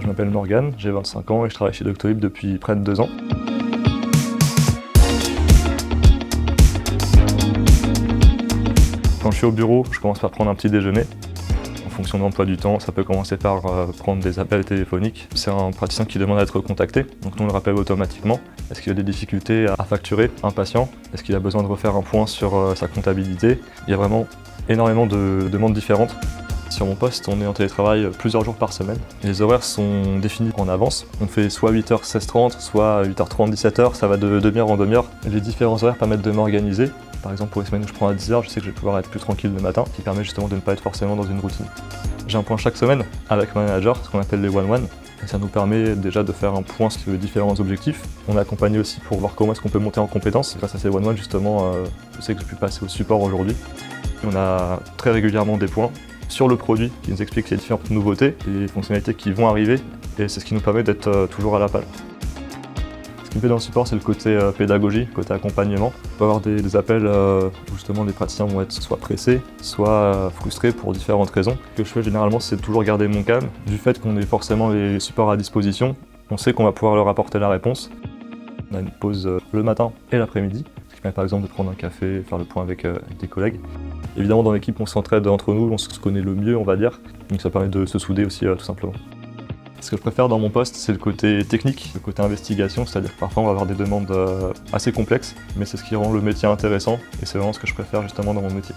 Je m'appelle Morgane, j'ai 25 ans et je travaille chez Doctolib depuis près de 2 ans. Quand je suis au bureau, je commence par prendre un petit déjeuner. En fonction de l'emploi du temps, ça peut commencer par prendre des appels téléphoniques. C'est un praticien qui demande à être contacté, donc nous on le rappelle automatiquement. Est-ce qu'il y a des difficultés à facturer un patient? Est-ce qu'il a besoin de refaire un point sur sa comptabilité? Il y a vraiment énormément de demandes différentes. Sur mon poste, on est en télétravail plusieurs jours par semaine. Les horaires sont définis en avance. On fait soit 8h, 16h30, soit 8h30, 17h, ça va de demi-heure en demi-heure. Les différents horaires permettent de m'organiser. Par exemple, pour les semaines où je prends à 10h, je sais que je vais pouvoir être plus tranquille le matin, ce qui permet justement de ne pas être forcément dans une routine. J'ai un point chaque semaine avec mon manager, ce qu'on appelle les one-one. Et ça nous permet déjà de faire un point sur les différents objectifs. On est accompagné aussi pour voir comment est-ce qu'on peut monter en compétences. Grâce à ces one-one, justement, je sais que j'ai pu passer au support aujourd'hui. On a très régulièrement des points sur le produit qui nous explique les différentes nouveautés et les fonctionnalités qui vont arriver, et c'est ce qui nous permet d'être toujours à la page. Ce qui me plaît dans le support, c'est le côté pédagogie, le côté accompagnement. On peut avoir des appels où justement les praticiens vont être soit pressés, soit frustrés pour différentes raisons. Ce que je fais généralement, c'est toujours garder mon calme. Du fait qu'on ait forcément les supports à disposition, on sait qu'on va pouvoir leur apporter la réponse. On a une pause le matin et l'après-midi, ce qui permet par exemple de prendre un café, faire le point avec des collègues. Évidemment, dans l'équipe, on s'entraide entre nous, on se connaît le mieux, on va dire. Donc ça permet de se souder aussi, tout simplement. Ce que je préfère dans mon poste, c'est le côté technique, le côté investigation, c'est-à-dire que parfois on va avoir des demandes assez complexes, mais c'est ce qui rend le métier intéressant, et c'est vraiment ce que je préfère justement dans mon métier.